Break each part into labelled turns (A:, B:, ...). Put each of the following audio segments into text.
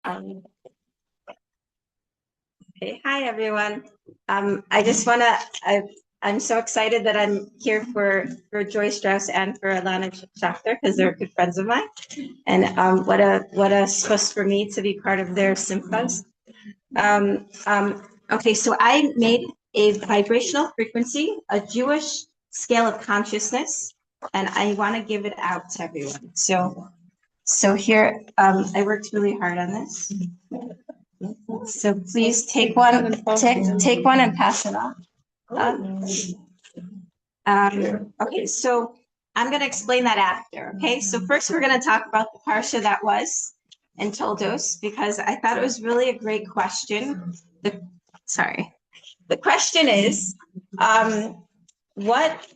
A: Um, okay. Hi, everyone. I just want to, I'm so excited that I'm here for Joy Strauss and for Alana Schachter because they're good friends of mine. And what a schus for me to be part of their simchas. Okay, so I made a vibrational frequency, a Jewish scale of consciousness, and I want to give it out to everyone. So here, I worked really hard on this. So please take one and pass it on. Okay, so I'm going to explain that after. Okay, so first we're going to talk about the parsha that was in Toldos because I thought it was really a great question. The question is, what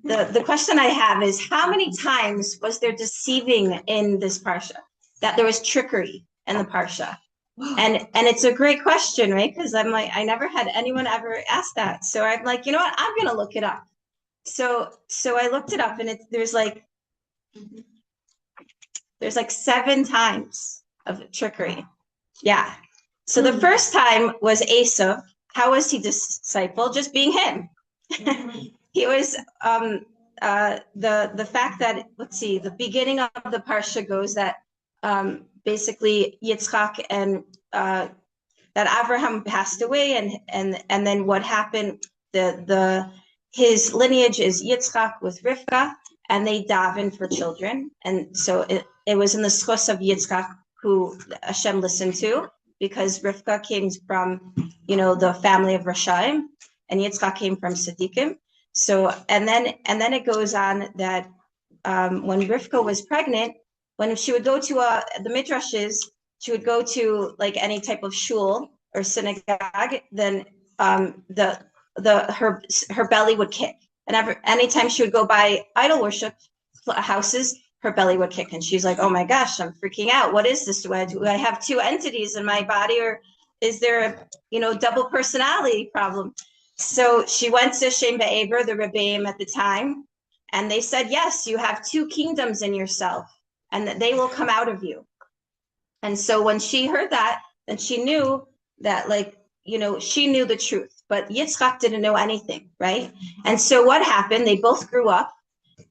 A: the question I have is how many times was there deceiving in this parsha? That there was trickery in the parsha. And it's a great question, right? Because I'm like, I never had anyone ever ask that. So I'm like, you know what? I'm gonna look it up. So I looked it up and there's like 7 times of trickery. Yeah. So the first time was Esav. How was he disciple? Just being him. He was the fact that, let's see, the beginning of the parsha goes that basically Yitzchak and that Abraham passed away, and then what happened? His lineage is Yitzchak with Rivka, and they daven for children, and so it was in the schus of Yitzchak who Hashem listened to, because Rivka came from the family of Rashaim, and Yitzchak came from Tzaddikim. So and then it goes on that when Rivka was pregnant, when she would go to the midrashes, she would go to like any type of shul or synagogue, then her belly would kick, and anytime she would go by idol worship houses, her belly would kick, and she's like, "Oh my gosh, I'm freaking out. What is this? Do I have 2 entities in my body, or is there a double personality problem?" So she went to Shem Be'eber, the Rebbeim at the time, and they said, yes, you have 2 kingdoms in yourself, and that they will come out of you. And so when she heard that, then she knew that, she knew the truth. But Yitzchak didn't know anything, right? And so what happened? They both grew up,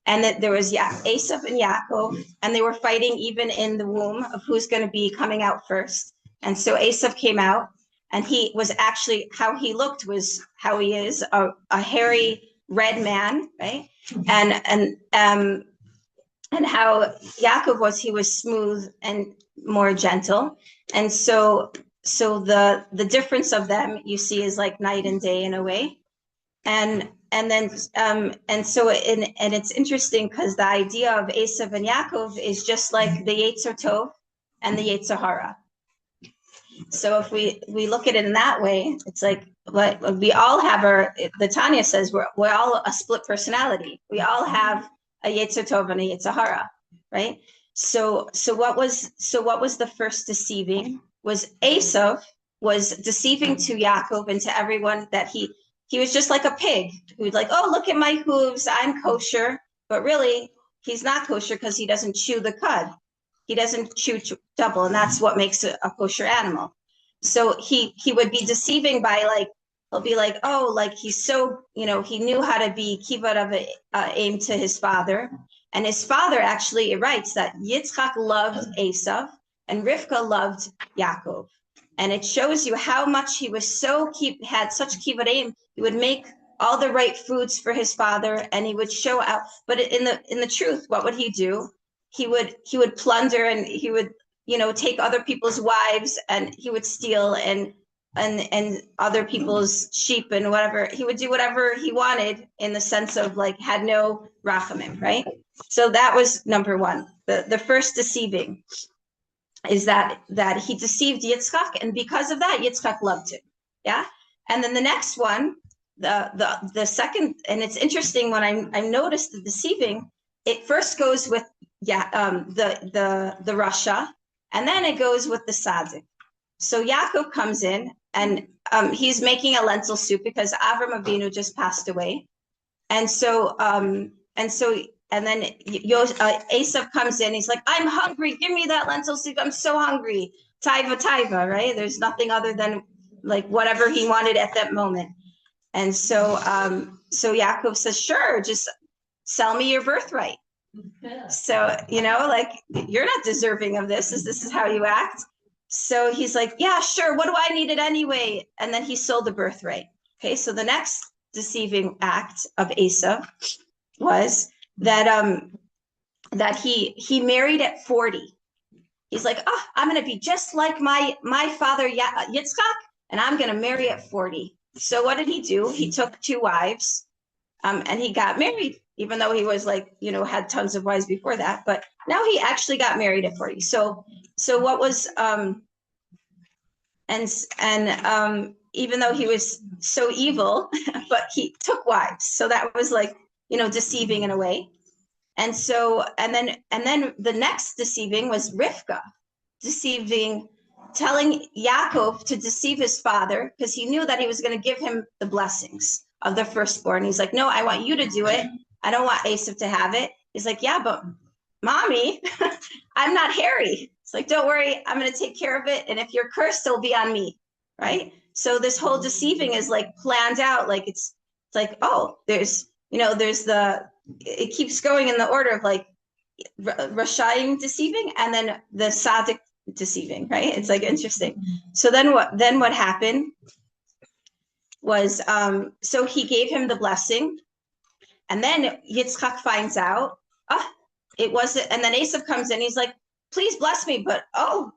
A: and that there was Esav and Yaakov, and they were fighting even in the womb of who's going to be coming out first. And so Esav came out, and he was actually, how he looked was how he is, a hairy red man, right? And how Yaakov was, he was smooth and more gentle. And so the difference of them you see is like night and day in a way. And so it's interesting because the idea of Esav and Yaakov is just like the Yetzer Tov and the Yetzer Hara. So if we look at it in that way, it's like we all have the Tanya says we're all a split personality. We all have a Yetzer Tov and a Yetzer Hara, right? So what was the first deceiving? Was Esav was deceiving to Yaakov and to everyone that he was just like a pig who'd like, oh, look at my hooves, I'm kosher, but really he's not kosher because he doesn't chew the cud. He doesn't chew double, and that's what makes a kosher animal. So he would be deceiving by he'll be like, oh, like he's so, he knew how to be kibbut of aim to his father. And his father actually writes that Yitzchak loved Esav and Rivka loved Yaakov. And it shows you how much he was had such kibbut aim. He would make all the right foods for his father, and he would show out. But in the truth, what would he do? He would plunder, and he would take other people's wives, and he would steal and other people's sheep and whatever. He would do whatever he wanted in the sense of had no rachamim, right? So that was number one. The first deceiving is that he deceived Yitzchak, and because of that, Yitzchak loved him. Yeah. And then the next one, the second, and it's interesting when I noticed the deceiving, it first goes with the Rasha, and then it goes with the Tzaddik. So Yaakov comes in, and he's making a lentil soup because Avram Avinu just passed away, and so Esav comes in. He's like, I'm hungry. Give me that lentil soup. I'm so hungry. Taiva, right? There's nothing other than like whatever he wanted at that moment. And so Yaakov says, sure, just sell me your birthright. So, like, you're not deserving of this. This is how you act. So he's like, yeah, sure. What do I need it anyway? And then he sold the birthright. Okay. So the next deceiving act of Esav was that he married at 40. He's like, oh, I'm going to be just like my father Yitzchak, and I'm going to marry at 40. So what did he do? He took 2 wives, and he got married, even though he was like, had tons of wives before that. But now he actually got married at 40. So what was even though he was so evil, but he took wives. So that was like, deceiving in a way. And so, and then the next deceiving was Rivka, telling Yaakov to deceive his father, because he knew that he was going to give him the blessings of the firstborn. He's like, no, I want you to do it. I don't want Esav to have it. He's like, yeah, but mommy, I'm not hairy. It's like, don't worry, I'm going to take care of it. And if you're cursed, it'll be on me. Right. So this whole deceiving is like planned out. Like it's like, oh, it keeps going in the order of like Rashayim deceiving and then the Tzaddik deceiving, right? It's like interesting. So then what happened was, so he gave him the blessing, and then Yitzchak finds out, it wasn't, and then Esav comes in, he's like, please bless me, but I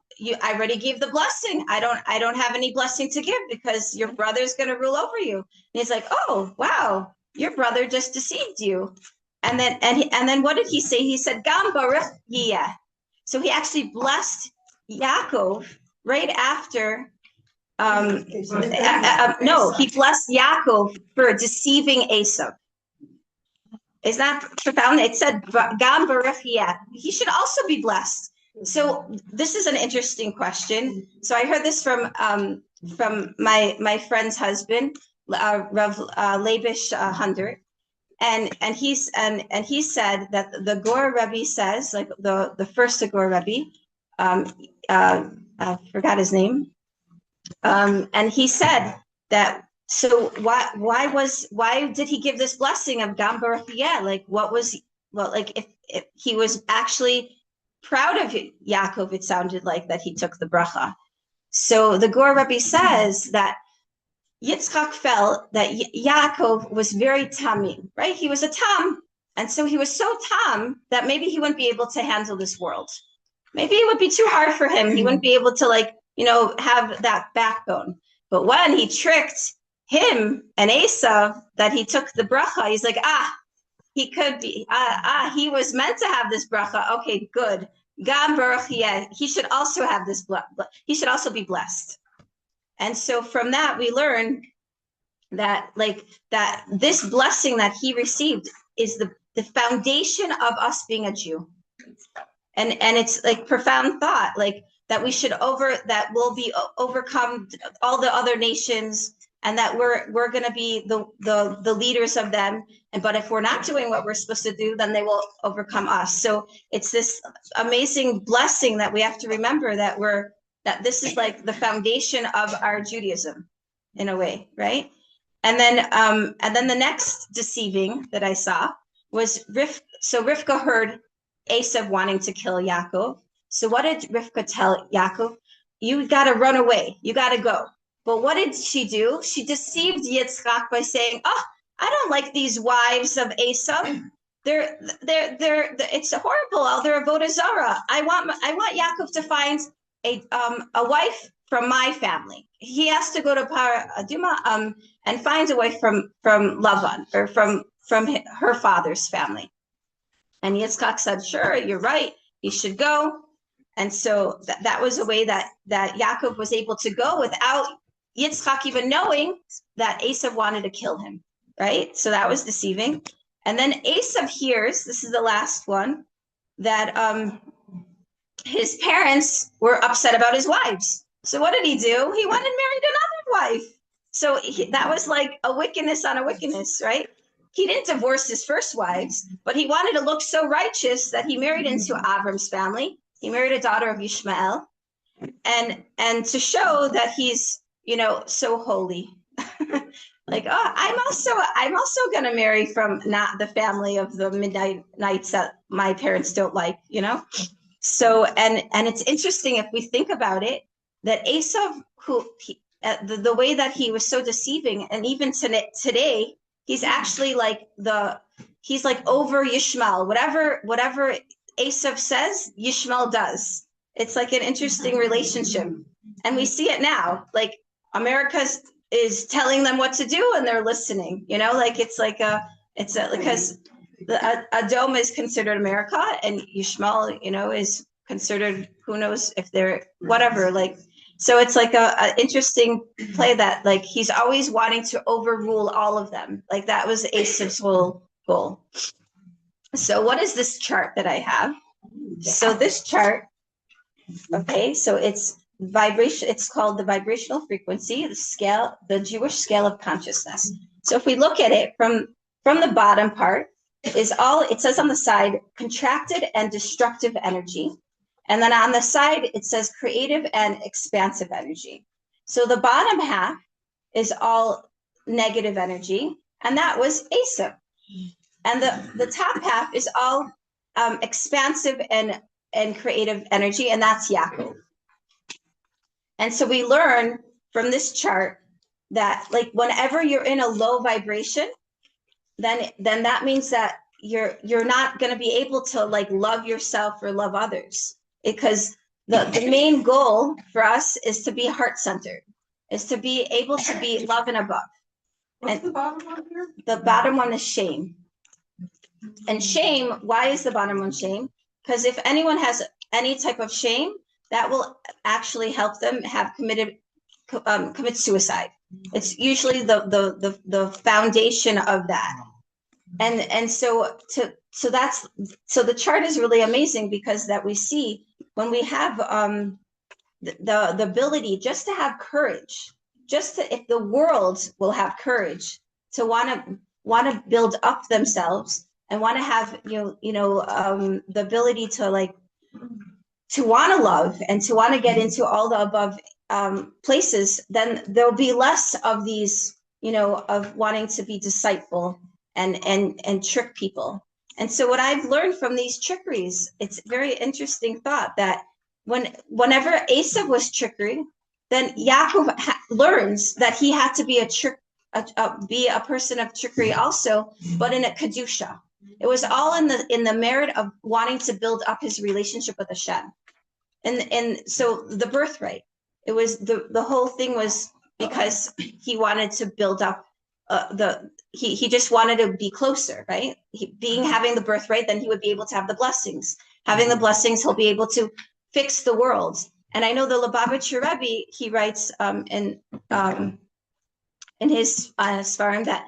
A: already gave the blessing. I don't have any blessing to give because your brother's going to rule over you. And he's like, oh, wow, your brother just deceived you. And then what did he say? He said, Gam Baruch Yiyeh. So he actually blessed Yaakov right after. No, he blessed Yaakov for deceiving Esav. Is that profound? It said, Gam Baruch Yiyeh. He should also be blessed. So this is an interesting question. So I heard this from my friend's husband, Rav Leibish Hundert. And he said that the Gur Rebbe says, like the first Gur Rebbe, I forgot his name, and he said that. So why did he give this blessing of Gam Baruch Yiyeh? Like if he was actually proud of Yaakov, it sounded like that he took the bracha. So the Gur Rebbe says that Yitzchak felt that Yaakov was very tamim, right? He was a tam. And so he was so tam that maybe he wouldn't be able to handle this world. Maybe it would be too hard for him. He wouldn't be able to have that backbone. But when he tricked him and Esav that he took the bracha, he's like, he could be, he was meant to have this bracha. Okay, good. Gam Baruch Yiyeh. He should also have this, he should also be blessed. And so from that, we learn that this blessing that he received is the foundation of us being a Jew. And it's like profound thought, like that we should that will be overcome all the other nations, and that we're going to be the leaders of them. But if we're not doing what we're supposed to do, then they will overcome us. So it's this amazing blessing that we have to remember that this is like the foundation of our Judaism in a way, right? And then the next deceiving that I saw was Rivka heard Esav wanting to kill Yaakov. So what did Rivka tell Yaakov? You got to run away. You got to go. But what did she do? She deceived Yitzchak by saying, I don't like these wives of Esav. They're it's horrible. They're avodah zarah. I want Yaakov to find a wife from my family. He has to go to Paraduma and find a wife from Lavan, or from her father's family. And Yitzchak said, sure, you're right. He should go. And so that was a way that Yaakov was able to go without Yitzchak even knowing that Esav wanted to kill him, right? So that was deceiving. And then Esav hears, this is the last one, that his parents were upset about his wives. So what did he do? He went and married another wife. So that was like a wickedness on a wickedness, right? he didn't divorce his first wives, but he wanted to look so righteous that he married into Avram's family. He married a daughter of Yishmael, and to show that he's, so holy. Like, oh, I'm also going to marry from not the family of the midnight nights that my parents don't like, So, and it's interesting if we think about it, that Esav, the way that he was so deceiving, and even today, he's actually he's like over Yishmael. Whatever Esav says, Yishmael does. It's like an interesting relationship. And we see it now, like America's is telling them what to do and they're listening, because the Adom is considered America and Yishmael, is considered, who knows if they're whatever, so it's like a interesting play that he's always wanting to overrule all of them. Like that was Esav's whole goal. So what is this chart that I have? So this chart, okay, so it's vibration. It's called the vibrational frequency, the scale, the Jewish scale of consciousness. So if we look at it from the bottom part, it says on the side, contracted and destructive energy. And then on the side, it says creative and expansive energy. So the bottom half is all negative energy, and that was Esav. And the top half is all expansive and creative energy, and that's Yaakov. And so we learn from this chart that whenever you're in a low vibration, then that means that you're not going to be able to love yourself or love others, because the main goal for us is to be heart-centered, is to be able to be love and above.
B: What's the bottom one here?
A: The bottom one is shame. And shame, why is the bottom one shame? Because if anyone has any type of shame, that will actually help them commit suicide. It's usually the foundation of that. And so the chart is really amazing, because that we see when we have the ability just to have courage, if the world will have courage to want to build up themselves and want to have the ability to want to love and to want to get into all the above places, then there'll be less of these of wanting to be deceitful and trick people. And so what I've learned from these trickeries, it's a very interesting thought that whenever Esav was trickery, then Yaakov learns that he had to be be a person of trickery also, but in a kedusha. It was all in the merit of wanting to build up his relationship with Hashem. And so the birthright, it was the whole thing was because he wanted to build up he just wanted to be closer, right? Having the birthright, then he would be able to have the blessings. Having the blessings, he'll be able to fix the world. And I know the Lubavitcher Rebbe, he writes in his Svarim that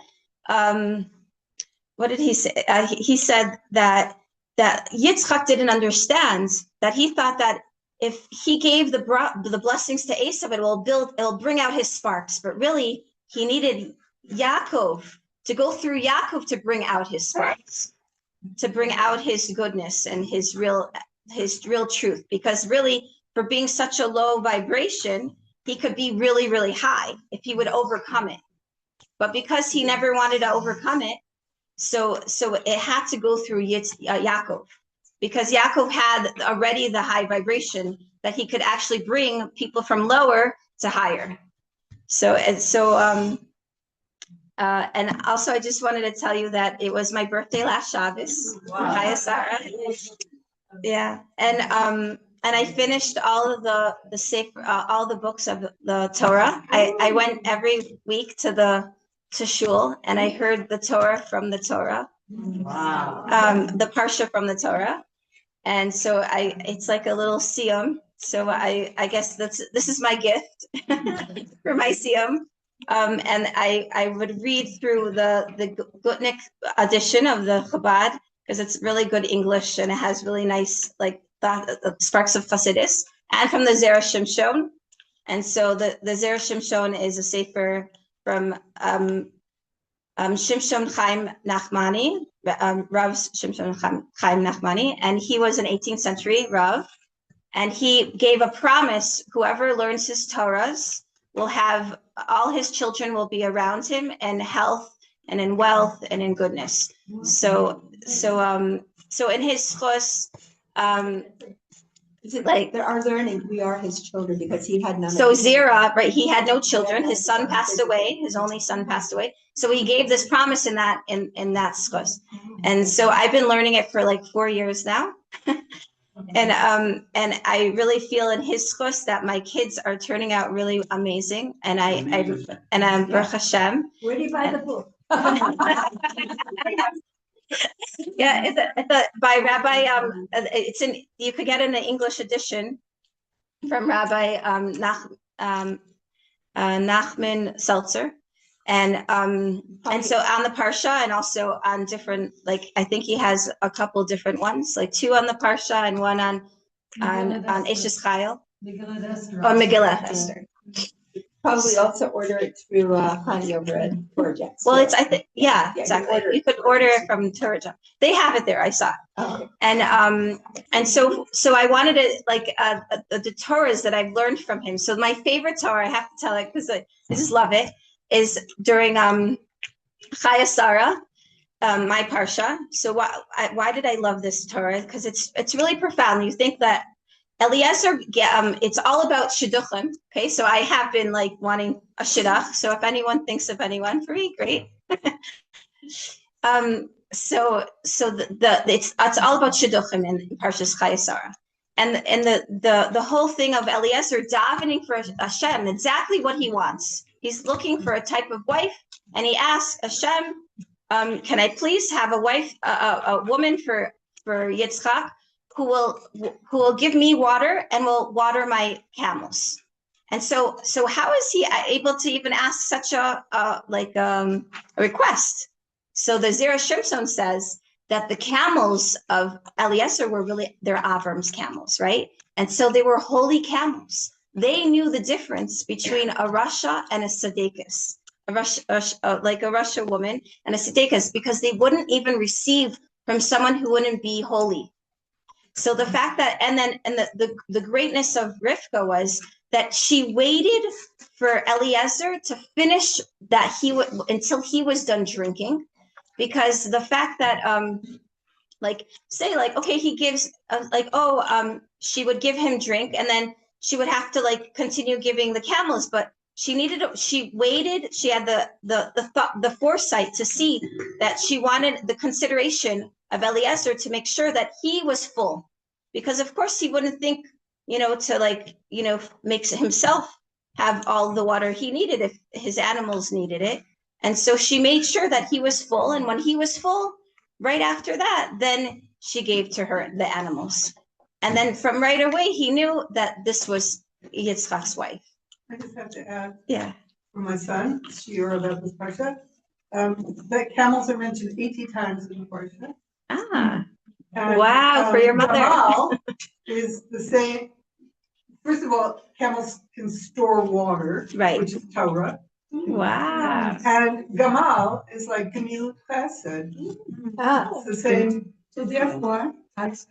A: what did he say? He said that Yitzchak didn't understand, that he thought that if he gave the blessings to Esav, it'll bring out his sparks. But really, he needed Yaakov to go through Yaakov to bring out his sparks, to bring out his goodness and his real truth. Because really, for being such a low vibration, he could be really, really high if he would overcome it. But because he never wanted to overcome it, so it had to go through Yaakov, because Yaakov had already the high vibration that he could actually bring people from lower to higher. And also, I just wanted to tell you that it was my birthday last Shabbos. Wow. Sarah. Yeah, and I finished all of the sefer, all the books of the Torah. I went every week to shul, and I heard the Torah from the Torah. Wow. The parsha from the Torah, and so it's like a little siyum. So I guess this is my gift for my siyum. And I would read through the Gutnick edition of the Chabad, because it's really good English and it has really nice sparks of Chassidus, and from the Zera Shimshon. And so the Zera Shimshon is a sefer from Shimshon Chaim Nachmani, Rav Shimshon Chaim Nachmani, and he was an 18th century Rav, and he gave a promise: whoever learns his Torahs will have all his children will be around him in health and in wealth and in goodness. So in his schos,
C: Is it like are there any? We are his children because he had none.
A: So Zerah, right? He had no children. His son passed away. His only son passed away. So he gave this promise in that schos. And so I've been learning it for like 4 years now. And I really feel in his schos that my kids are turning out really amazing. And I'm Baruch Hashem.
C: Where do you buy the book?
A: Yeah, it's by Rabbi. It's in. You could get an English edition from Rabbi Nachman Seltzer, and so on the parsha and also on different, like I think he has a couple different ones, like 2 on the parsha and 1 on Eshes Chayil or Megillah Esther.
C: Probably also order it through Honey over at Project.
A: Well, it's exactly. You could order it from Torah. They have it there. I saw it.
C: Oh.
A: And so I wanted to like the Torahs that I've learned from him. So my favorite Torah, I have to tell it because I just love it, is during Chaya Sarah, my parsha. So why did I love this Torah? Because it's really profound. You think that Eliezer, it's all about shidduchim. Okay, so I have been like wanting a shidduch. So if anyone thinks of anyone for me, great. So it's all about shidduchim in Parshas Chaya Sarah, and the whole thing of Eliezer davening for Hashem, exactly what he wants. He's looking for a type of wife, and he asks Hashem, "Can I please have a wife, a woman for Yitzchak?" Who will give me water and will water my camels. And so how is he able to even ask such a request? So the Zerah Shimshon says that the camels of Eliezer were really they're Avram's camels, right? And so they were holy camels. They knew the difference between a Rasha and a Tzaddikus, like a Rasha woman and a Tzaddikus, because they wouldn't even receive from someone who wouldn't be holy. So the fact that, and the greatness of Rivka was that she waited for Eliezer to finish that until he was done drinking, because the fact that, okay, he gives, she would give him drink, and then she would have to like continue giving the camels, but she waited, she had the foresight to see that she wanted the consideration of Eliezer to make sure that he was full, because of course he wouldn't think, to make himself have all the water he needed if his animals needed it. And so she made sure that he was full. And when he was full, right after that, then she gave to her the animals. And then from right away, he knew that this was Yitzchak's wife.
B: I just have to add.
A: Yeah.
B: For my son, Shiur about this parsha, that camels are mentioned 80 times in the parsha. And,
A: wow, for your mother.
B: Gamal is the same. First of all, camels can store water,
A: right,
B: which is Torah.
A: Wow.
B: And Gamal is like Gamil Chesed. It's the same. So therefore, just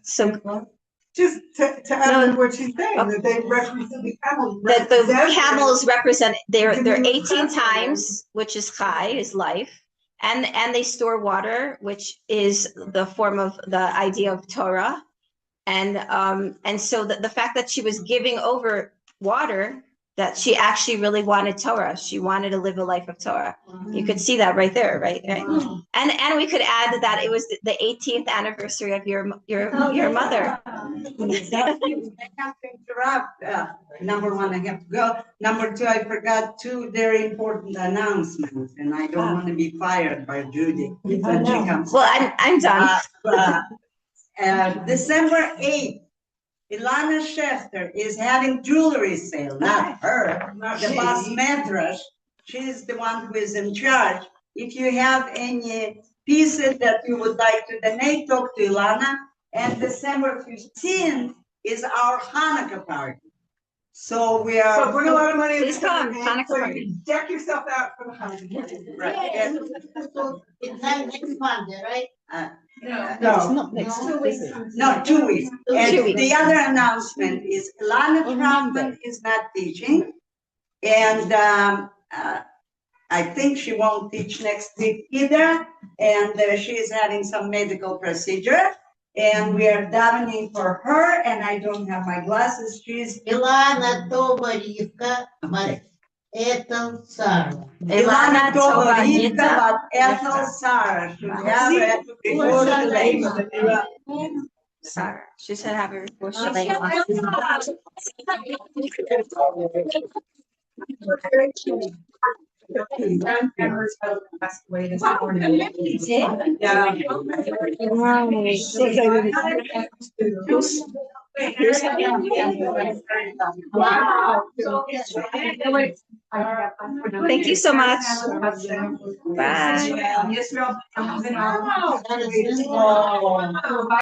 B: to add to what she's saying, that they represent the camels.
A: That the camels represent they're 18 times, which is chai, is life, and they store water, which is the form of the idea of Torah, and so the fact that she was giving over water, that she actually really wanted Torah. She wanted to live a life of Torah. You could see that right there, right? And we could add that it was the 18th anniversary of your mother.
D: I have to interrupt. Number one, I have to go. Number two, I forgot 2 very important announcements, and I don't want to be fired by Judy when she comes.
A: Well, I'm done.
D: December 8th. Ilana Schechter is having jewelry sale, not her, the Bas Medrash. She's the one who is in charge. If you have any pieces that you would like to donate, talk to Ilana. And December 15th is our Hanukkah party. So we
B: So
D: are.
B: bring a lot of money.
A: Please come, Hanukkah
B: So you
A: party.
B: can deck yourself out for the Hanukkah.
D: Right, yes.
E: It's not next Monday, right?
B: No.
D: No, 2 weeks.
A: 2
D: And
A: weeks.
D: the other announcement is Ilana Trautman is not teaching. And I think she won't teach next week either. And she is having some medical procedure. And we are davening for her. And I don't have my glasses. She's
E: Ilana Tova Rivka, but Ethel Sarah.
D: Ilana Tova Rivka, but Ethel Sarah should have it before she leaves.
A: Sarah, she said have her before she
E: Okay.
B: Grandparents passed away this morning.
A: Wow. Thank you so much. Bye.
E: That is